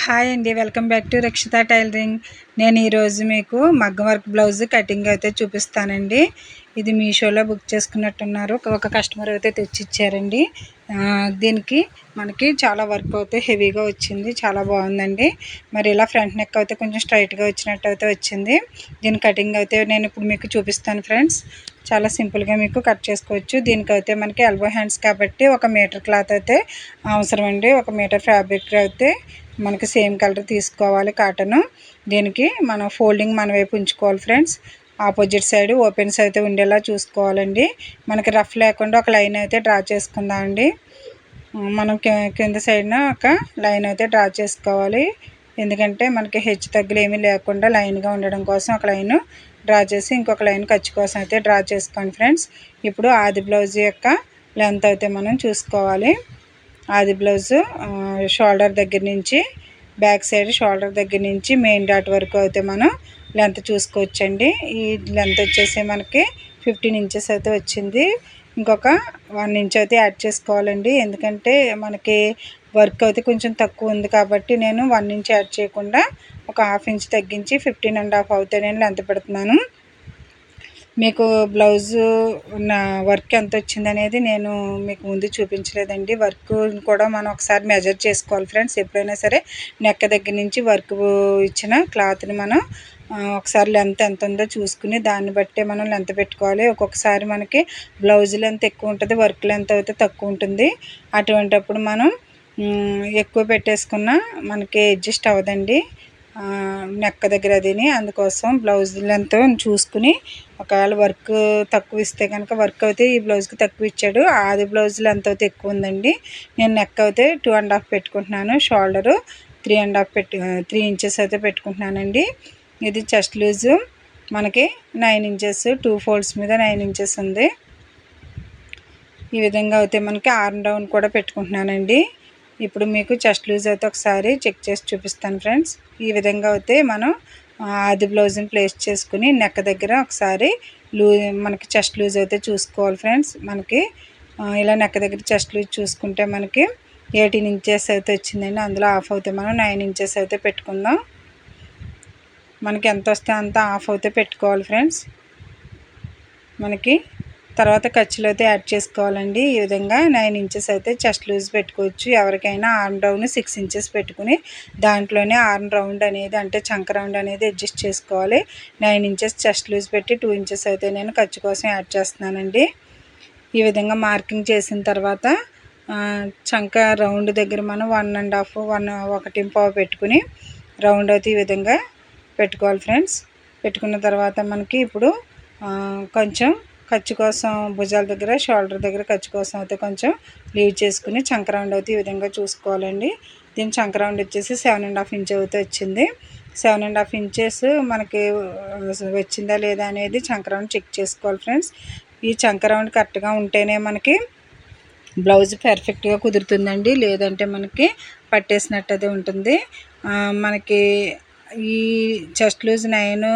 Hi అండి, welcome back to Rakshita tailoring. నేను ఈరోజు మీకు మగ్గం వర్క్ బ్లౌజ్ కటింగ్ అయితే చూపిస్తానండి. ఇది మీషోలో బుక్ చేసుకున్నట్టున్నారు. ఒక కస్టమర్ అయితే తెచ్చిచ్చారండి. దీనికి మనకి చాలా వర్క్ అయితే హెవీగా వచ్చింది, చాలా బాగుందండి. మరి ఇలా ఫ్రంట్ నెక్ అయితే కొంచెం స్ట్రైట్గా వచ్చినట్టు అయితే వచ్చింది. దీని కటింగ్ అయితే నేను ఇప్పుడు మీకు చూపిస్తాను ఫ్రెండ్స్. చాలా సింపుల్గా మీకు కట్ చేసుకోవచ్చు. దీనికైతే మనకి ఎల్బో హ్యాండ్స్ కాబట్టి 1 మీటర్ క్లాత్ అయితే అవసరం అండి. 1 మీటర్ ఫ్యాబ్రిక్ అయితే మనకి సేమ్ కలర్ తీసుకోవాలి కాటన్. దీనికి మనం ఫోల్డింగ్ మన వైపు ఉంచుకోవాలి ఫ్రెండ్స్. ఆపోజిట్ సైడ్ ఓపెన్స్ అయితే ఉండేలా చూసుకోవాలండి. మనకి రఫ్ లేకుండా ఒక లైన్ అయితే డ్రా చేసుకుందామండి. మనం కింద సైడ్న ఒక లైన్ అయితే డ్రా చేసుకోవాలి. ఎందుకంటే మనకి హెచ్చు తగ్గులు ఏమీ లేకుండా లైన్గా ఉండడం కోసం ఒక లైన్ డ్రా చేసి ఇంకొక లైన్ ఖర్చు కోసం అయితే డ్రా చేసుకోండి ఫ్రెండ్స్. ఇప్పుడు ఆది బ్లౌజ్ యొక్క లెంత్ అయితే మనం చూసుకోవాలి. ఆది బ్లౌజు షోల్డర్ దగ్గర నుంచి బ్యాక్ సైడ్ షోల్డర్ దగ్గర నుంచి మెయిన్ డాట్ వరకు అయితే మనం లెంత్ చూసుకోవచ్చండి. ఈ లెంత్ వచ్చేసి మనకి 15 ఇంచెస్ అయితే వచ్చింది. ఇంకొక 1 ఇంచ్ అయితే యాడ్ చేసుకోవాలండి. ఎందుకంటే మనకి వర్క్ అయితే కొంచెం తక్కువ ఉంది కాబట్టి నేను 1 ఇంచ్ యాడ్ చేయకుండా ఒక 1/2 ఇంచ్ తగ్గించి 15.5 అయితే నేను లెంత్ పెడుతున్నాను. మీకు బ్లౌజు నా వర్క్ ఎంత వచ్చింది అనేది నేను మీకు ముందు చూపించలేదండి. వర్క్ కూడా మనం ఒకసారి మెజర్ చేసుకోవాలి ఫ్రెండ్స్. ఎప్పుడైనా సరే నెక్ దగ్గర నుంచి వర్క్ ఇచ్చిన క్లాత్ని మనం ఒకసారి లెంత్ ఎంత ఉందో చూసుకుని దాన్ని బట్టే మనం లెంత్ పెట్టుకోవాలి. ఒక్కొక్కసారి మనకి బ్లౌజ్ లెంత్ ఎక్కువ ఉంటుంది, వర్క్ లెంత్ అయితే తక్కువ ఉంటుంది. అటువంటప్పుడు మనం ఎక్కువ పెట్టేసుకున్న మనకి అడ్జస్ట్ అవ్వదండి నెక్ దగ్గర అదిని. అందుకోసం బ్లౌజ్ లెంత్ చూసుకుని ఒకవేళ వర్క్ తక్కువ ఇస్తే కనుక వర్క్ అయితే ఈ బ్లౌజ్కి తక్కువ ఇచ్చాడు. ఆది బ్లౌజ్ లెంత్ అయితే ఎక్కువ ఉందండి. నేను నెక్ అయితే 2.5 పెట్టుకుంటున్నాను. షోల్డరు 3 ఇంచెస్ అయితే పెట్టుకుంటున్నానండి. ఇది చెస్ట్ లూజు మనకి 9 ఇంచెస్, 2 ఫోల్డ్స్ మీద 9 ఇంచెస్ ఉంది. ఈ విధంగా అయితే మనకి ఆర్మ్ డౌన్ కూడా పెట్టుకుంటున్నానండి. ఇప్పుడు మీకు చెస్ట్ లూజ్ అయితే ఒకసారి చెక్ చేసి చూపిస్తాను ఫ్రెండ్స్. ఈ విధంగా అయితే మనం ఆది బ్లౌజ్ని ప్లేస్ చేసుకుని నెక్ దగ్గర ఒకసారి మనకి చెస్ట్ లూజ్ అయితే చూసుకోవాలి ఫ్రెండ్స్. మనకి ఇలా నెక్ దగ్గర చెస్ట్ లూజ్ చూసుకుంటే మనకి 18 ఇంచెస్ అయితే వచ్చిందండి. అందులో హాఫ్ అయితే మనం 9 ఇంచెస్ అయితే పెట్టుకుందాం. మనకి ఎంత వస్తే అంత హాఫ్ అయితే పెట్టుకోవాలి ఫ్రెండ్స్. మనకి తర్వాత ఖర్చులు అయితే యాడ్ చేసుకోవాలండి. ఈ విధంగా 9 ఇంచెస్ అయితే చెస్ట్ లూజ్ పెట్టుకోవచ్చు. ఎవరికైనా ఆర్మ్ డౌన్ 6 ఇంచెస్ పెట్టుకుని దాంట్లోనే ఆర్మ్ రౌండ్ అనేది అంటే చంక రౌండ్ అనేది అడ్జస్ట్ చేసుకోవాలి. 9 ఇంచెస్ చెస్ట్ లూజ్ పెట్టి 2 ఇంచెస్ అయితే నేను ఖర్చు కోసం యాడ్ చేస్తున్నానండి. ఈ విధంగా మార్కింగ్ చేసిన తర్వాత చంక రౌండ్ దగ్గర మనం 1.5 పెట్టుకుని రౌండ్ అయితే ఈ విధంగా పెట్టుకోవాలి ఫ్రెండ్స్. పెట్టుకున్న తర్వాత మనకి ఇప్పుడు కొంచెం ఖర్చు కోసం భుజాల దగ్గర షోల్డర్ దగ్గర ఖర్చు కోసం అయితే కొంచెం లీవ్ చేసుకుని చంక రౌండ్ అయితే ఈ విధంగా చూసుకోవాలండి. దీని చంక రౌండ్ వచ్చేసి 7.5 ఇంచ్ అయితే వచ్చింది. 7.5 ఇంచెస్ మనకి వచ్చిందా లేదా అనేది చంక రౌండ్ చెక్ చేసుకోవాలి ఫ్రెండ్స్. ఈ చంక రౌండ్ కరెక్ట్గా ఉంటేనే మనకి బ్లౌజ్ పర్ఫెక్ట్గా కుదురుతుందండి. లేదంటే మనకి పట్టేసినట్టు అది ఉంటుంది. మనకి ఈ చెస్ట్ లూజ్ 9,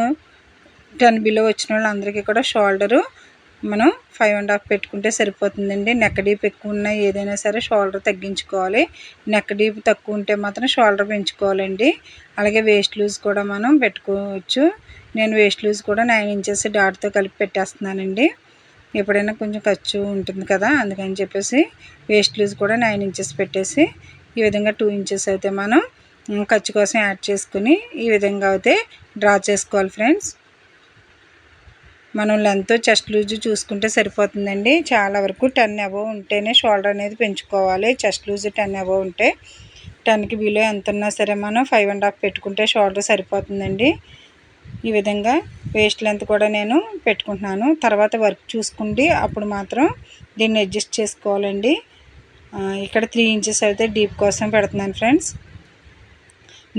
10 బిలో వచ్చిన వాళ్ళందరికీ కూడా షోల్డరు మనం 5.5 పెట్టుకుంటే సరిపోతుందండి. నెక్ డీప్ ఎక్కువ ఉన్న ఏదైనా సరే షోల్డర్ తగ్గించుకోవాలి. నెక్ డీప్ తక్కువ ఉంటే మాత్రం షోల్డర్ పెంచుకోవాలండి. అలాగే వేస్ట్ లూజ్ కూడా మనం పెట్టుకోవచ్చు. నేను వేస్ట్ లూజ్ కూడా 9 ఇంచెస్ డాట్తో కలిపి పెట్టేస్తున్నానండి. ఎప్పుడైనా కొంచెం ఖర్చు ఉంటుంది కదా, అందుకని చెప్పేసి వేస్ట్ లూజ్ కూడా 9 ఇంచెస్ పెట్టేసి ఈ విధంగా 2 ఇంచెస్ అయితే మనం ఖర్చు కోసం యాడ్ చేసుకుని ఈ విధంగా అయితే డ్రా చేసుకోవాలి ఫ్రెండ్స్. మనం లెంత్ చెస్ట్ లూజ్ చూసుకుంటే సరిపోతుందండి. చాలా వరకు 10 అబోవ్ ఉంటేనే షోల్డర్ అనేది పెంచుకోవాలి. చెస్ట్ లూజ్ 10 అబోవ్ ఉంటే 10కి బిలో ఎంత ఉన్నా సరే మనం 5.5 పెట్టుకుంటే షోల్డర్ సరిపోతుందండి. ఈ విధంగా వేస్ట్ లెంత్ కూడా నేను పెట్టుకుంటున్నాను. తర్వాత వర్క్ చూసుకుంటే అప్పుడు మాత్రం దీన్ని అడ్జస్ట్ చేసుకోవాలండి. ఇక్కడ 3 ఇంచెస్ అయితే డీప్ కోసం పెడుతున్నాను ఫ్రెండ్స్.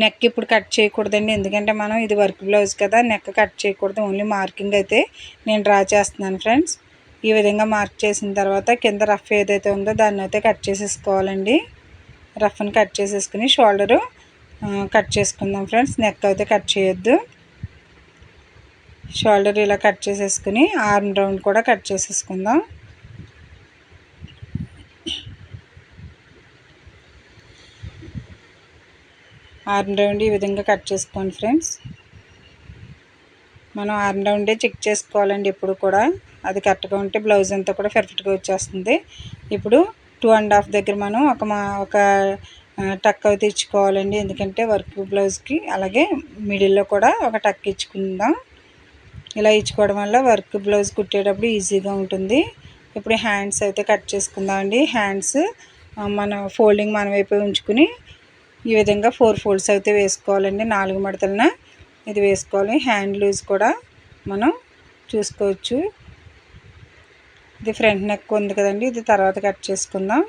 నెక్ ఇప్పుడు కట్ చేయకూడదండి, ఎందుకంటే మనం ఇది వర్క్ బ్లౌజ్ కదా, నెక్ కట్ చేయకూడదు. ఓన్లీ మార్కింగ్ అయితే నేను డ్రా చేస్తున్నాను ఫ్రెండ్స్. ఈ విధంగా మార్క్ చేసిన తర్వాత కింద రఫ్ ఏదైతే ఉందో దాన్ని అయితే కట్ చేసేసుకోవాలండి. రఫ్ని కట్ చేసేసుకుని షోల్డరు కట్ చేసుకుందాం ఫ్రెండ్స్. నెక్ అయితే కట్ చేయొద్దు. షోల్డర్ ఇలా కట్ చేసేసుకుని ఆర్మ్ రౌండ్ కూడా కట్ చేసేసుకుందాం. ఆర్మ్ రౌండ్ ఈ విధంగా కట్ చేసుకోండి ఫ్రెండ్స్. మనం ఆర్మ్ రౌండే చెక్ చేసుకోవాలండి ఎప్పుడు కూడా. అది కరెక్ట్గా ఉంటే బ్లౌజ్ అంతా కూడా పర్ఫెక్ట్గా వచ్చేస్తుంది. ఇప్పుడు 2.5 దగ్గర మనం ఒక టక్ అయితే ఇచ్చుకోవాలండి, ఎందుకంటే వర్క్ బ్లౌజ్కి. అలాగే మిడిల్లో కూడా ఒక టక్ ఇచ్చుకుందాం. ఇలా ఇచ్చుకోవడం వల్ల వర్క్ బ్లౌజ్ కుట్టేటప్పుడు ఈజీగా ఉంటుంది. ఇప్పుడు హ్యాండ్స్ అయితే కట్ చేసుకుందామండి. హ్యాండ్స్ మన ఫోల్డింగ్ మన వైపు ఉంచుకుని ఈ విధంగా 4 ఫోల్డ్స్ అయితే వేసుకోవాలండి. 4 మడతలన ఇది వేసుకోవాలి. హ్యాండ్ లూజ్ కూడా మనం చూసుకోవచ్చు. ఇది ఫ్రంట్ నెక్ ఉంది కదండి, ఇది తర్వాత కట్ చేసుకుందాం.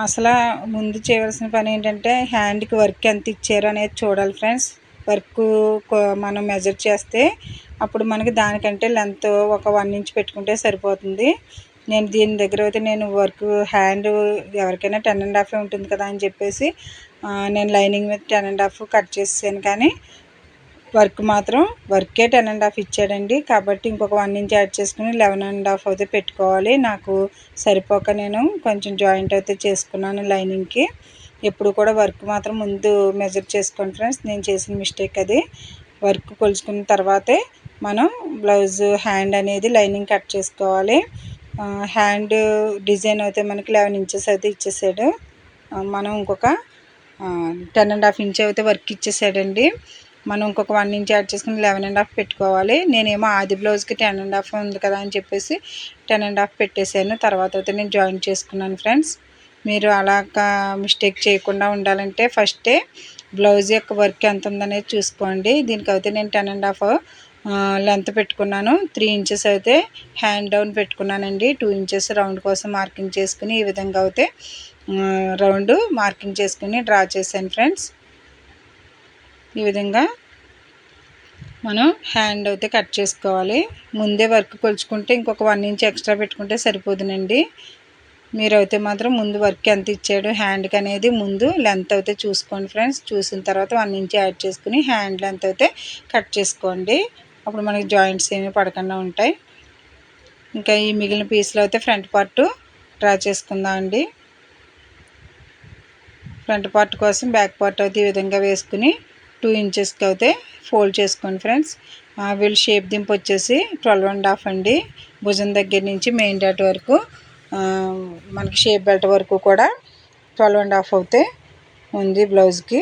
అసలు ముందు చేయవలసిన పని ఏంటంటే హ్యాండ్కి వర్క్ ఎంత ఇచ్చారు అనేది చూడాలి ఫ్రెండ్స్. వర్క్ మనం మెజర్ చేస్తే అప్పుడు మనకి దానికంటే లెంత్ ఒక 1 ఇంచ్ పెట్టుకుంటే సరిపోతుంది. నేను దీని దగ్గర అయితే నేను వర్క్ హ్యాండ్ ఎవరికైనా 10.5 ఉంటుంది కదా అని చెప్పేసి నేను లైనింగ్ మీద 10.5 కట్ చేసాను. కానీ వర్క్ మాత్రం వర్కే 10.5 ఇచ్చాడండి. కాబట్టి ఇంకొక 1 ఇంచ్ యాడ్ చేసుకుని 11.5 అయితే పెట్టుకోవాలి. నాకు సరిపోక నేను కొంచెం జాయింట్ అయితే చేసుకున్నాను లైనింగ్కి. ఎప్పుడు కూడా వర్క్ మాత్రం ముందు మెజర్ చేసుకోండి ఫ్రెండ్స్. నేను చేసిన మిస్టేక్ అది. వర్క్ కొలుచుకున్న తర్వాతే మనం బ్లౌజ్ హ్యాండ్ అనేది లైనింగ్ కట్ చేసుకోవాలి. హ్యాండ్ డిజైన్ అయితే మనకి 11 ఇంచెస్ అయితే ఇచ్చేసాడు. మనం ఇంకొక 10.5 ఇంచ్ అయితే వర్క్ ఇచ్చేసాడండి. మనం ఇంకొక 1 ఇంచ్ యాడ్ చేసుకుని 11.5 పెట్టుకోవాలి. నేనేమో ఆది బ్లౌజ్కి 10.5 ఉంది కదా అని చెప్పేసి 10.5 పెట్టేశాను. తర్వాత అయితే నేను జాయిన్ చేసుకున్నాను ఫ్రెండ్స్. మీరు అలాగా మిస్టేక్ చేయకుండా ఉండాలంటే ఫస్టే బ్లౌజ్ యొక్క వర్క్ ఎంత ఉందనేది చూసుకోండి. దీనికైతే నేను 10.5 లెంత్ పెట్టుకున్నాను. 3 ఇంచెస్ అయితే హ్యాండ్ డౌన్ పెట్టుకున్నానండి. 2 ఇంచెస్ రౌండ్ కోసం మార్కింగ్ చేసుకుని ఈ విధంగా అయితే రౌండ్ మార్కింగ్ చేసుకుని డ్రా చేశాను ఫ్రెండ్స్. ఈ విధంగా మనం హ్యాండ్ అయితే కట్ చేసుకోవాలి. ముందే వర్క్ కొలుచుకుంటే ఇంకొక 1 ఇంచ్ ఎక్స్ట్రా పెట్టుకుంటే సరిపోతుందండి. మీరైతే మాత్రం ముందు వర్క్ ఎంత ఇచ్చాడు హ్యాండ్కి అనేది ముందు లెంత్ అయితే చూసుకోండి ఫ్రెండ్స్. చూసిన తర్వాత 1 ఇంచ్ యాడ్ చేసుకుని హ్యాండ్ లెంత్ అయితే కట్ చేసుకోండి. అప్పుడు మనకి జాయింట్స్ ఏమీ పడకుండా ఉంటాయి. ఇంకా ఈ మిగిలిన పీస్లో అయితే ఫ్రంట్ పార్ట్ డ్రా చేసుకుందాం అండి. ఫ్రంట్ పార్ట్ కోసం బ్యాక్ పార్ట్ అయితే ఈ విధంగా వేసుకుని 2 ఇంచెస్కి అయితే ఫోల్డ్ చేసుకోండి ఫ్రెండ్స్. వీళ్ళు షేప్ దింపు వచ్చేసి 12.5 అండి. భుజం దగ్గర నుంచి మెయిన్ డాట్ వరకు మనకి షేప్ బెల్ట్ వరకు కూడా 12.5 అయితే ఉంది బ్లౌజ్కి.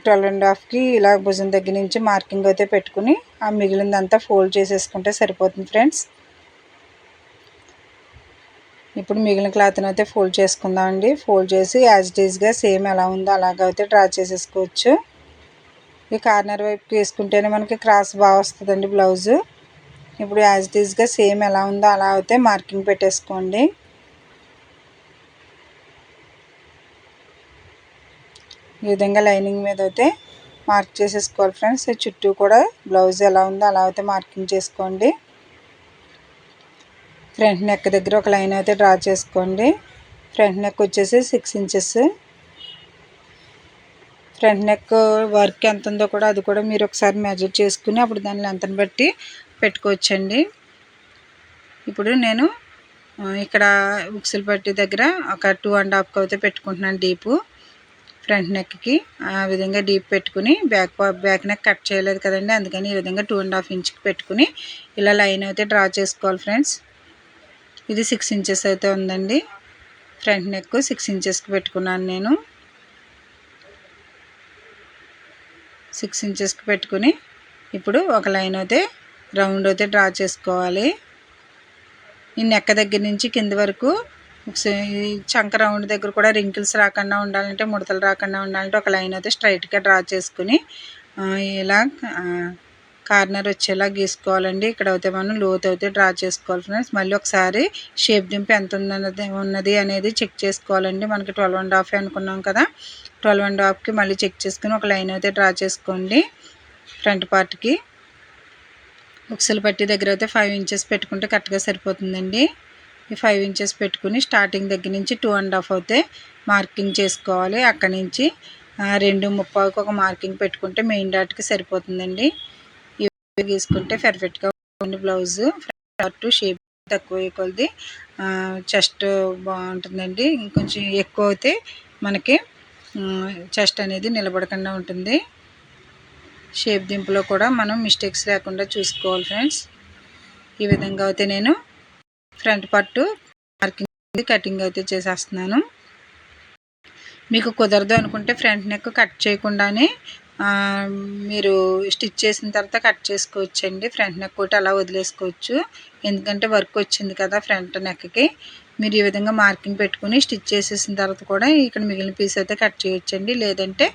12.5కి ఇలా భుజం దగ్గర నుంచి మార్కింగ్ అయితే పెట్టుకుని ఆ మిగిలిందంతా ఫోల్డ్ చేసేసుకుంటే సరిపోతుంది ఫ్రెండ్స్. ఇప్పుడు మిగిలిన క్లాత్ని అయితే ఫోల్డ్ చేసుకుందామండి. ఫోల్డ్ చేసి యాజ్ ఇట్ ఈజ్గా సేమ్ ఎలా ఉందో అలాగైతే డ్రా చేసేసుకోవచ్చు. ఈ కార్నర్ వైపుకి వేసుకుంటేనే మనకి క్రాస్ బాగా వస్తుందండి బ్లౌజు. ఇప్పుడు యాజ్ ఇట్ ఈజ్గా సేమ్ ఎలా ఉందో అలా అయితే మార్కింగ్ పెట్టేసుకోండి. ఈ విధంగా లైనింగ్ మీద అయితే మార్క్ చేసేసుకోవాలి ఫ్రెండ్స్. చుట్టూ కూడా బ్లౌజ్ ఎలా ఉందో అలా అయితే మార్కింగ్ చేసుకోండి. ఫ్రంట్ నెక్ దగ్గర ఒక లైన్ అయితే డ్రా చేసుకోండి. ఫ్రంట్ నెక్ వచ్చేసి 6 ఇంచెస్. ఫ్రంట్ నెక్ వర్క్ ఎంత ఉందో కూడా అది కూడా మీరు ఒకసారి మెజర్ చేసుకుని అప్పుడు దాని లెంత్ని బట్టి పెట్టుకోవచ్చండి. ఇప్పుడు నేను ఇక్కడ ఉక్సులు పట్టి దగ్గర ఒక 2.5 అయితే పెట్టుకుంటున్నాను డీపు ఫ్రంట్ నెక్కి. ఆ విధంగా డీప్ పెట్టుకుని బ్యాక్ నెక్ కట్ చేయలేదు కదండి, అందుకని ఈ విధంగా 2.5 ఇంచ్కి పెట్టుకుని ఇలా లైన్ అయితే డ్రా చేసుకోవాలి ఫ్రెండ్స్. ఇది 6 ఇంచెస్ అయితే ఉందండి. ఫ్రంట్ నెక్ 6 ఇంచెస్కి పెట్టుకున్నాను నేను. 6 ఇంచెస్కి పెట్టుకుని ఇప్పుడు ఒక లైన్ అయితే రౌండ్ అయితే డ్రా చేసుకోవాలి. ఈ నెక్క దగ్గర నుంచి కింద వరకు చంక రౌండ్ దగ్గర కూడా రింకిల్స్ రాకుండా ఉండాలంటే, ముడతలు రాకుండా ఉండాలంటే ఒక లైన్ అయితే స్ట్రైట్గా డ్రా చేసుకుని ఇలా కార్నర్ వచ్చేలా గీసుకోవాలండి. ఇక్కడ అయితే మనం లోతు అయితే డ్రా చేసుకోవాలి ఫ్రెండ్స్. మళ్ళీ ఒకసారి షేప్ దింపు ఎంత ఉన్నది అనేది చెక్ చేసుకోవాలండి. మనకి 12.5 అనుకున్నాం కదా, 12.5కి మళ్ళీ చెక్ చేసుకుని ఒక లైన్ అయితే డ్రా చేసుకోండి. ఫ్రంట్ పార్ట్కి ఉక్సులు పట్టి దగ్గర అయితే 5 ఇంచెస్ పెట్టుకుంటే కరెక్ట్గా సరిపోతుందండి. ఈ 5 ఇంచెస్ పెట్టుకుని స్టార్టింగ్ దగ్గర నుంచి 2.5 అయితే మార్కింగ్ చేసుకోవాలి. అక్కడి నుంచి 2.30కి ఒక మార్కింగ్ పెట్టుకుంటే మెయిన్ డాట్కి సరిపోతుందండి. ఇవి గీసుకుంటే పర్ఫెక్ట్గా ఉంటుంది బ్లౌజు. ఫ్రంట్ షేప్ తక్కువ కొద్ది చెస్ట్ బాగుంటుందండి. ఇంకొంచెం ఎక్కువ అయితే మనకి చెస్ట్ అనేది నిలబడకుండా ఉంటుంది. షేప్ దింపులో కూడా మనం మిస్టేక్స్ లేకుండా చూసుకోవాలి ఫ్రెండ్స్. ఈ విధంగా అయితే నేను ఫ్రంట్ పట్టు మార్కింగ్ కటింగ్ అయితే చేసేస్తున్నాను. మీకు కుదరదు అనుకుంటే ఫ్రంట్ నెక్ కట్ చేయకుండానే మీరు స్టిచ్ చేసిన తర్వాత కట్ చేసుకోవచ్చండి. ఫ్రంట్ నెక్ ఒకటి అలా వదిలేసుకోవచ్చు. ఎందుకంటే వర్క్ వచ్చింది కదా ఫ్రంట్ నెక్కి. మీరు ఈ విధంగా మార్కింగ్ పెట్టుకుని స్టిచ్ చేసేసిన తర్వాత కూడా ఇక్కడ మిగిలిన పీస్ అయితే కట్ చేయొచ్చండి. లేదంటే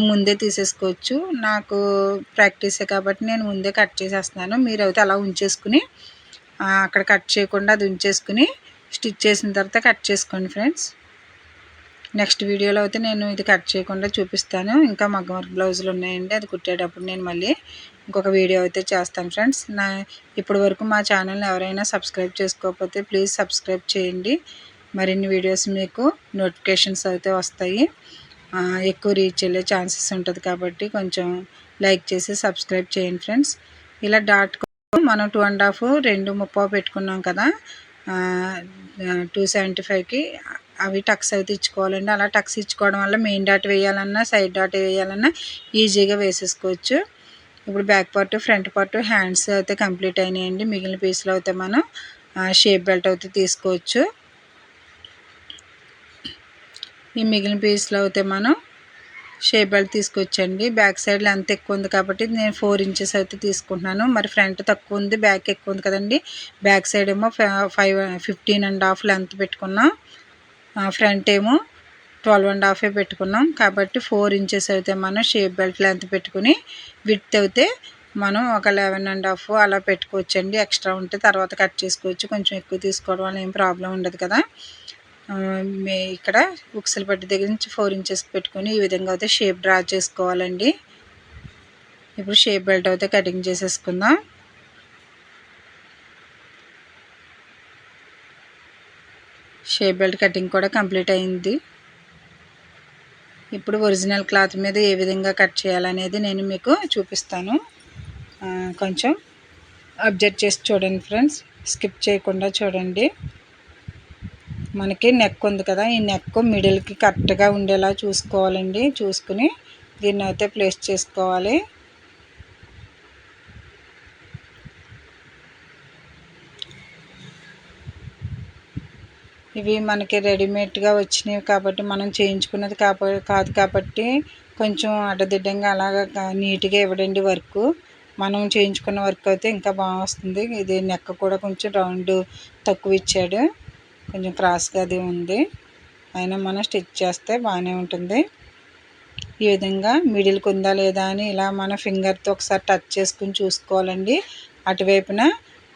ముందే తీసేసుకోవచ్చు. నాకు ప్రాక్టీసే కాబట్టి నేను ముందే కట్ చేసేస్తున్నాను. మీరు అయితే అలా ఉంచేసుకుని అక్కడ కట్ చేయకుండా అది ఉంచేసుకుని స్టిచ్ చేసిన తర్వాత కట్ చేసుకోండి ఫ్రెండ్స్. నెక్స్ట్ వీడియోలో అయితే నేను ఇది కట్ చేయకుండా చూపిస్తాను. ఇంకా మగ్గం వర్క్ బ్లౌజులు ఉన్నాయండి, అది కుట్టేటప్పుడు నేను మళ్ళీ ఇంకొక వీడియో అయితే చేస్తాను ఫ్రెండ్స్. ఇప్పటి వరకు మా ఛానల్ని ఎవరైనా సబ్స్క్రైబ్ చేసుకోకపోతే ప్లీజ్ సబ్స్క్రైబ్ చేయండి. మరిన్ని వీడియోస్ మీకు నోటిఫికేషన్స్ అయితే వస్తాయి. ఎక్కువ రీచ్ వెళ్ళే ఛాన్సెస్ ఉంటుంది కాబట్టి కొంచెం లైక్ చేసి సబ్స్క్రైబ్ చేయండి ఫ్రెండ్స్. ఇలా డాట్ మనం 2.5 2.30 పెట్టుకున్నాం కదా 275కి. అవి టక్స్ అయితే ఇచ్చుకోవాలండి. అలా టక్స్ ఇచ్చుకోవడం వల్ల మెయిన్ డాట్ వేయాలన్నా సైడ్ డాట్ వేయాలన్నా ఈజీగా వేసేసుకోవచ్చు. ఇప్పుడు back part front part hands అయితే కంప్లీట్ అయినాయండి. మిగిలిన పీస్లో అయితే మనం షేప్ బెల్ట్ అయితే తీసుకోవచ్చు. ఈ మిగిలిన పీస్లో అయితే మనం షేప్ బెల్ట్ తీసుకొచ్చండి. బ్యాక్ సైడ్ లెంత్ ఎక్కువ ఉంది కాబట్టి నేను 4 ఇంచెస్ అయితే తీసుకుంటున్నాను. మరి ఫ్రంట్ తక్కువ ఉంది, బ్యాక్ ఎక్కువ ఉంది కదండి. బ్యాక్ సైడ్ ఏమో 15.5 లెంత్ పెట్టుకున్నాం, ఫ్రంట్ ఏమో 12.5 పెట్టుకున్నాం. కాబట్టి 4 ఇంచెస్ అయితే మనం షేప్ బెల్ట్ లెంత్ పెట్టుకుని విడ్త్ అయితే మనం ఒక 11.5 అలా పెట్టుకోవచ్చండి. ఎక్స్ట్రా ఉంటే తర్వాత కట్ చేసుకోవచ్చు. కొంచెం ఎక్కువ తీసుకోవడం వల్ల ఏం ప్రాబ్లం ఉండదు కదా. ఇక్కడ ఉక్సుల పట్టి దగ్గర నుంచి 4 ఇంచెస్ పెట్టుకొని ఈ విధంగా అయితే షేప్ డ్రా చేసుకోవాలండి. ఇప్పుడు షేప్ బెల్ట్ అయితే కటింగ్ చేసేసుకుందాం. షేప్ బెల్ట్ కటింగ్ కూడా కంప్లీట్ అయింది. ఇప్పుడు ఒరిజినల్ క్లాత్ మీద ఏ విధంగా కట్ చేయాలనేది నేను మీకు చూపిస్తాను. కొంచెం అబ్జర్వ్ చేసి చూడండి ఫ్రెండ్స్, స్కిప్ చేయకుండా చూడండి. మనకి నెక్ ఉంది కదా, ఈ నెక్ మిడిల్కి కరెక్ట్గా ఉండేలా చూసుకోవాలండి. చూసుకుని దీన్ని అయితే ప్లేస్ చేసుకోవాలి. ఇవి మనకి రెడీమేడ్గా వచ్చినవి కాబట్టి మనం చేయించుకున్నది కాదు కాబట్టి కొంచెం అడ్డదిడ్డంగా అలాగా నీట్గా ఇవ్వడండి వర్క్. మనం చేయించుకున్న వర్క్ అయితే ఇంకా బాగా వస్తుంది. ఇది నెక్ కూడా కొంచెం రౌండ్ తక్కువ ఇచ్చాడు, కొంచెం క్రాస్గా అది ఉంది. అయినా మనం స్టిచ్ చేస్తే బాగానే ఉంటుంది. ఈ విధంగా మిడిల్కి ఉందా లేదా అని ఇలా మన ఫింగర్తో ఒకసారి టచ్ చేసుకుని చూసుకోవాలండి. అటువైపున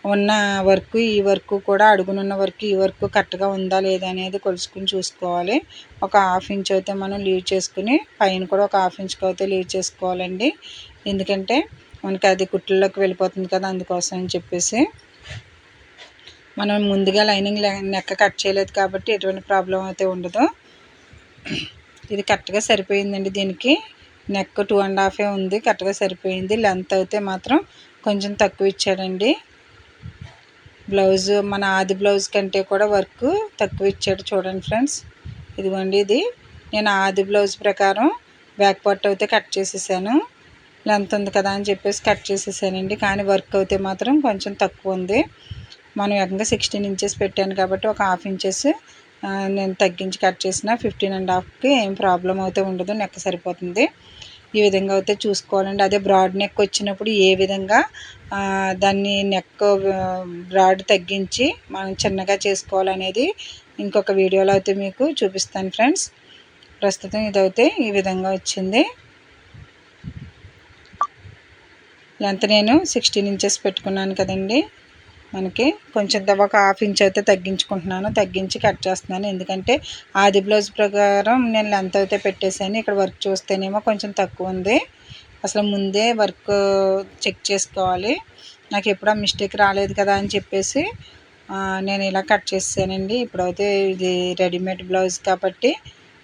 ఉన్న వర్క్ ఈ వర్క్ కూడా అడుగునున్న వర్క్ ఈ వర్క్ కరెక్ట్గా ఉందా లేదా అనేది కొలుసుకుని చూసుకోవాలి. ఒక 1/2 ఇంచ్ అయితే మనం లీవ్ చేసుకుని పైన కూడా ఒక 1/2 ఇంచ్కి అయితే లీవ్ చేసుకోవాలండి. ఎందుకంటే మనకి అది కుట్లలోకి వెళ్ళిపోతుంది కదా, అందుకోసం అని చెప్పేసి. మనం ముందుగా లైనింగ్ నెక్ కట్ చేయలేదు కాబట్టి ఎటువంటి ప్రాబ్లం అయితే ఉండదు. ఇది కరెక్ట్గా సరిపోయిందండి. దీనికి నెక్ 2.5 ఉంది, కరెక్ట్గా సరిపోయింది. లెంత్ అయితే మాత్రం కొంచెం తక్కువ ఇచ్చాడండి. బ్లౌజ్ మన ఆది బ్లౌజ్ కంటే కూడా వర్క్ తక్కువ ఇచ్చాడు. చూడండి ఫ్రెండ్స్, ఇదిగోండి ఇది నేను ఆది బ్లౌజ్ ప్రకారం బ్యాక్ పార్ట్ అయితే కట్ చేసేసాను. లెంత్ ఉంది కదా అని చెప్పేసి కట్ చేసేసానండి. కానీ వర్క్ అయితే మాత్రం కొంచెం తక్కువ ఉంది. మనం ఏకంగా 16 ఇంచెస్ పెట్టాను కాబట్టి ఒక 1/2 ఇంచెస్ నేను తగ్గించి కట్ చేసిన 15.5కి ఏం ప్రాబ్లం అయితే ఉండదు, నెక్ సరిపోతుంది. ఈ విధంగా అయితే చూసుకోవాలండి. అదే బ్రాడ్ నెక్ వచ్చినప్పుడు ఏ విధంగా దాన్ని నెక్ బ్రాడ్ తగ్గించి మనం చిన్నగా చేసుకోవాలనేది ఇంకొక వీడియోలో అయితే మీకు చూపిస్తాను ఫ్రెండ్స్. ప్రస్తుతం ఇదైతే ఈ విధంగా వచ్చింది. లెంత్ నేను 16 ఇంచెస్ పెట్టుకున్నాను కదండి. మనకి కొంచెం ఒక 1/2 ఇంచ్ అయితే తగ్గించుకుంటున్నాను, తగ్గించి కట్ చేస్తున్నాను. ఎందుకంటే ఆది బ్లౌజ్ ప్రకారం నేను లెంత్ అయితే పెట్టేశాను. ఇక్కడ వర్క్ చూస్తేనేమో కొంచెం తక్కువ ఉంది. అసలు ముందే వర్క్ చెక్ చేసుకోవాలి. నాకు ఎప్పుడు ఆ మిస్టేక్ రాలేదు కదా అని చెప్పేసి నేను ఇలా కట్ చేసానండి. ఇప్పుడైతే ఇది రెడీమేడ్ బ్లౌజ్ కాబట్టి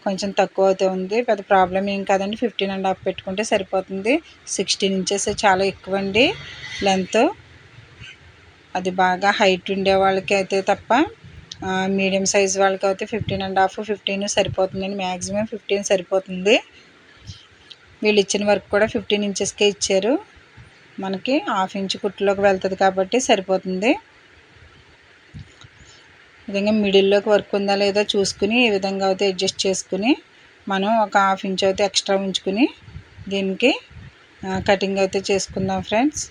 కొంచెం తక్కువ అయితే ఉంది, పెద్ద ప్రాబ్లం ఏం కాదండి. 15.5 పెట్టుకుంటే సరిపోతుంది. 16 ఇంచెస్ చాలా ఎక్కువ అండి లెంత్. అది బాగా హైట్ ఉండే వాళ్ళకి అయితే తప్ప మీడియం సైజ్ వాళ్ళకి అయితే 15.5 15 సరిపోతుందండి. మ్యాక్సిమం 15 సరిపోతుంది. వీళ్ళు ఇచ్చిన వర్క్ కూడా 15 ఇంచెస్కే ఇచ్చారు. మనకి 1/2 ఇంచ్ కుట్టులోకి వెళ్తుంది కాబట్టి సరిపోతుంది. ఈ విధంగా మిడిల్లోకి వర్క్ ఉందా లేదా చూసుకుని ఈ విధంగా అయితే అడ్జస్ట్ చేసుకుని మనం ఒక 1/2 ఇంచ్ అయితే ఎక్స్ట్రా ఉంచుకుని దీనికి కటింగ్ అయితే చేసుకుందాం ఫ్రెండ్స్.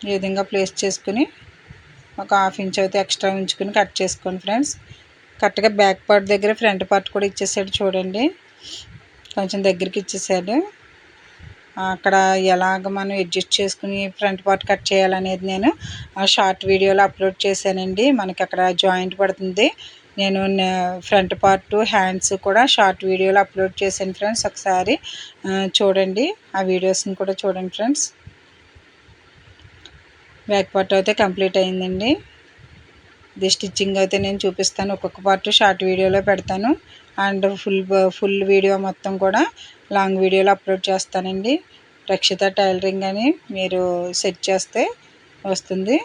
ఈ విధంగా ప్లేస్ చేసుకుని ఒక 1/2 ఇంచ్ అయితే ఎక్స్ట్రా ఉంచుకుని కట్ చేసుకోండి ఫ్రెండ్స్. కరెక్ట్గా బ్యాక్ పార్ట్ దగ్గర ఫ్రంట్ పార్ట్ కూడా ఇచ్చేసాడు చూడండి, కొంచెం దగ్గరికి ఇచ్చేసాడు. అక్కడ ఎలాగ మనం అడ్జస్ట్ చేసుకుని ఫ్రంట్ పార్ట్ కట్ చేయాలనేది నేను షార్ట్ వీడియోలో అప్లోడ్ చేశానండి. మనకి అక్కడ జాయింట్ పడుతుంది. నేను ఫ్రంట్ పార్ట్ హ్యాండ్స్ కూడా షార్ట్ వీడియోలో అప్లోడ్ చేశాను ఫ్రెండ్స్. ఒకసారి చూడండి, ఆ వీడియోస్ని కూడా చూడండి ఫ్రెండ్స్. బ్యాక్ పార్ట్ అయితే కంప్లీట్ అయిందండి. ఇది స్టిచ్చింగ్ అయితే నేను చూపిస్తాను. ఒక్కొక్క పార్ట్ షార్ట్ వీడియోలో పెడతాను అండ్ ఫుల్ వీడియో మొత్తం కూడా లాంగ్ వీడియోలో అప్లోడ్ చేస్తానండి. రక్షిత టైలరింగ్ అని మీరు సెర్చ్ చేస్తే వస్తుంది.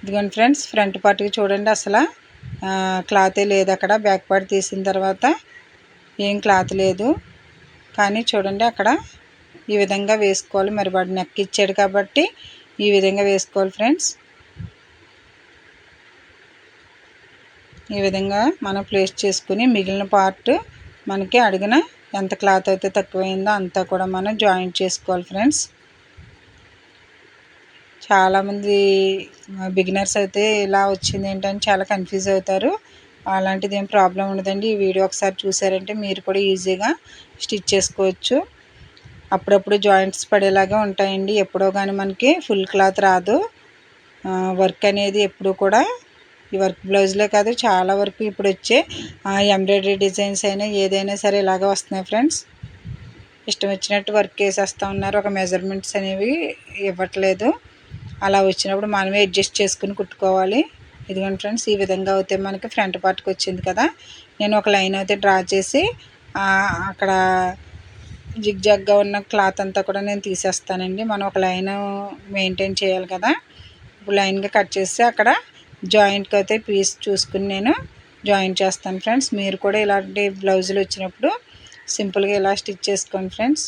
ఇదిగోండి ఫ్రెండ్స్, ఫ్రంట్ పార్ట్కి చూడండి అసలు క్లాతే లేదు. అక్కడ బ్యాక్ పార్ట్ తీసిన తర్వాత ఏం క్లాత్ లేదు, కానీ చూడండి అక్కడ ఈ విధంగా వేసుకోవాలి. మరి వాడు నెక్ ఇచ్చాడు కాబట్టి ఈ విధంగా వేసుకోవాలి ఫ్రెండ్స్. ఈ విధంగా మనం ప్లేస్ చేసుకుని మిగిలిన పార్ట్ మనకి అడుగున ఎంత క్లాత్ అయితే తక్కువైందో అంతా కూడా మనం జాయింట్ చేసుకోవాలి ఫ్రెండ్స్. చాలామంది బిగినర్స్ అయితే ఇలా వచ్చింది ఏంటని చాలా కన్ఫ్యూజ్ అవుతారు. అలాంటిది ఏం ప్రాబ్లం ఉండదండి. ఈ వీడియో ఒకసారి చూసారంటే మీరు కూడా ఈజీగా స్టిచ్ చేసుకోవచ్చు. అప్పుడప్పుడు జాయింట్స్ పడేలాగా ఉంటాయండి. ఎప్పుడో కానీ మనకి ఫుల్ క్లాత్ రాదు. వర్క్ అనేది ఎప్పుడు కూడా ఈ వర్క్ బ్లౌజ్లే కాదు, చాలా వరకు ఇప్పుడు వచ్చే ఎంబ్రాయిడరీ డిజైన్స్ అయినా ఏదైనా సరే ఇలాగే వస్తున్నాయి ఫ్రెండ్స్. ఇష్టం వచ్చినట్టు వర్క్ వేసేస్తూ ఉన్నారు. ఒక మెజర్మెంట్స్ అనేవి ఇవ్వట్లేదు. అలా వచ్చినప్పుడు మనమే అడ్జస్ట్ చేసుకుని కుట్టుకోవాలి. ఇదిగోండి ఫ్రెండ్స్, ఈ విధంగా అయితే మనకి ఫ్రంట్ పార్ట్కి వచ్చింది కదా. నేను ఒక లైన్ అయితే డ్రా చేసి అక్కడ జిగ్జాగ్గా ఉన్న క్లాత్ అంతా కూడా నేను తీసేస్తానండి. మనం ఒక లైన్ మెయింటైన్ చేయాలి కదా. ఇప్పుడు లైన్గా కట్ చేసి అక్కడ జాయింట్కి అయితే పీస్ చూసుకుని నేను జాయింట్ చేస్తాను ఫ్రెండ్స్. మీరు కూడా ఇలాంటి బ్లౌజులు వచ్చినప్పుడు సింపుల్గా ఇలా స్టిచ్ చేసుకోండి ఫ్రెండ్స్.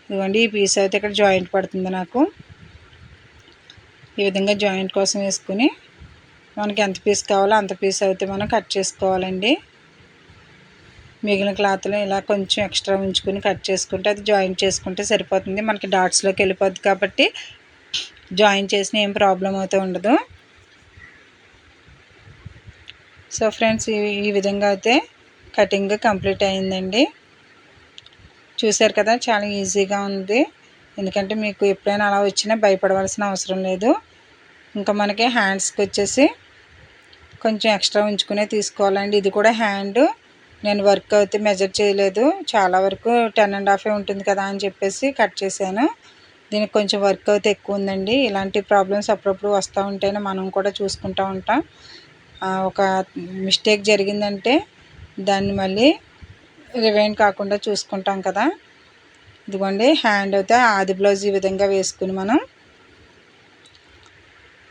ఇదిగోండి, ఈ పీస్ అయితే ఇక్కడ జాయింట్ పడుతుంది నాకు. ఈ విధంగా జాయింట్ కోసం వేసుకుని మనకి ఎంత పీస్ కావాలో అంత పీస్ అయితే మనం కట్ చేసుకోవాలండి. మిగిలిన క్లాత్లో ఇలా కొంచెం ఎక్స్ట్రా ఉంచుకుని కట్ చేసుకుంటే అది జాయింట్ చేసుకుంటే సరిపోతుంది. మనకి డాట్స్లోకి వెళ్ళిపోద్ది కాబట్టి జాయింట్ చేసిన ఏం ప్రాబ్లం అయితే ఉండదు. సో ఫ్రెండ్స్, ఈ విధంగా అయితే కటింగ్ కంప్లీట్ అయిందండి. చూశారు కదా, చాలా ఈజీగా ఉంది. ఎందుకంటే మీకు ఎప్పుడైనా అలా వచ్చినా భయపడవలసిన అవసరం లేదు. ఇంకా మనకి హ్యాండ్స్కి వచ్చేసి కొంచెం ఎక్స్ట్రా ఉంచుకునే తీసుకోవాలండి. ఇది కూడా హ్యాండ్ నేను వర్క్ అయితే మెజర్ చేయలేదు. చాలా వరకు 10.5 ఉంటుంది కదా అని చెప్పేసి కట్ చేశాను. దీనికి కొంచెం వర్క్ అయితే ఎక్కువ ఉందండి. ఇలాంటి ప్రాబ్లమ్స్ అప్పుడప్పుడు వస్తూ ఉంటేనే మనం కూడా చూసుకుంటూ ఉంటాం. ఒక మిస్టేక్ జరిగిందంటే దాన్ని మళ్ళీ రివైండ్ కాకుండా చూసుకుంటాం కదా. ఇదిగోండి, హ్యాండ్ అయితే ఆది బ్లౌజ్ ఈ విధంగా వేసుకుని మనం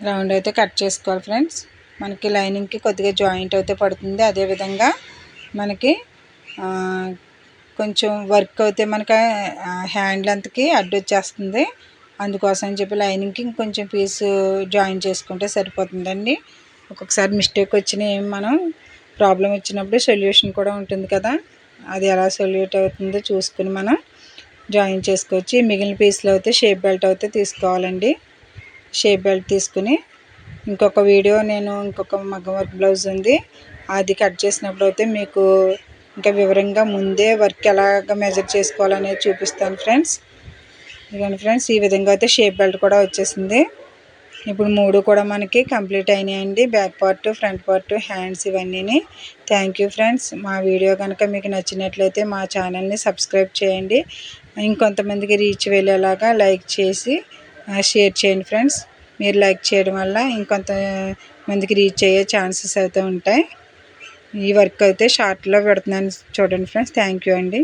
రౌండ్ అయితే కట్ చేసుకోవాలి ఫ్రెండ్స్. మనకి లైనింగ్కి కొద్దిగా జాయింట్ అయితే పడుతుంది. అదేవిధంగా మనకి కొంచెం వర్క్ అయితే మనకి హ్యాండ్ లెంత్కి అడ్డు వచ్చేస్తుంది. అందుకోసం అని చెప్పి లైనింగ్కి ఇంకొంచెం పీసు జాయిన్ చేసుకుంటే సరిపోతుందండి. ఒక్కొక్కసారి మిస్టేక్ వచ్చినా మనం ప్రాబ్లం వచ్చినప్పుడు సొల్యూషన్ కూడా ఉంటుంది కదా, అది ఎలా సొల్యూట్ అవుతుందో చూసుకుని మనం జాయిన్ చేసుకోవచ్చు. మిగిలిన పీస్లో అయితే షేప్ బెల్ట్ అయితే తీసుకోవాలండి. షేప్ బెల్ట్ తీసుకుని ఇంకొక వీడియో నేను ఇంకొక మగ్గం వర్క్ బ్లౌజ్ ఉంది, అది కట్ చేసినప్పుడు అయితే మీకు ఇంకా వివరంగా ముందే వర్క్ ఎలాగ మెజర్ చేసుకోవాలనేది చూపిస్తాను ఫ్రెండ్స్. ఇదిగోండి ఫ్రెండ్స్, ఈ విధంగా అయితే షేప్ బెల్ట్ కూడా వచ్చేసింది. ఇప్పుడు 3 కూడా మనకి కంప్లీట్ అయినాయండి. Back part, front part, hands ఇవన్నీ. Thank you friends. మా వీడియో కనుక మీకు నచ్చినట్లయితే మా ఛానల్ని సబ్స్క్రైబ్ చేయండి. ఇంకొంతమందికి రీచ్ వెళ్ళేలాగా లైక్ చేసి షేర్ చేయండి ఫ్రెండ్స్. మీరు లైక్ చేయడం వల్ల ఇంకొంతమందికి రీచ్ అయ్యే ఛాన్సెస్ అయితే ఉంటాయి. ఈ వర్క్ అయితే షార్ట్లో పెడుతున్నాను చూడండి ఫ్రెండ్స్. థ్యాంక్ యూ అండి.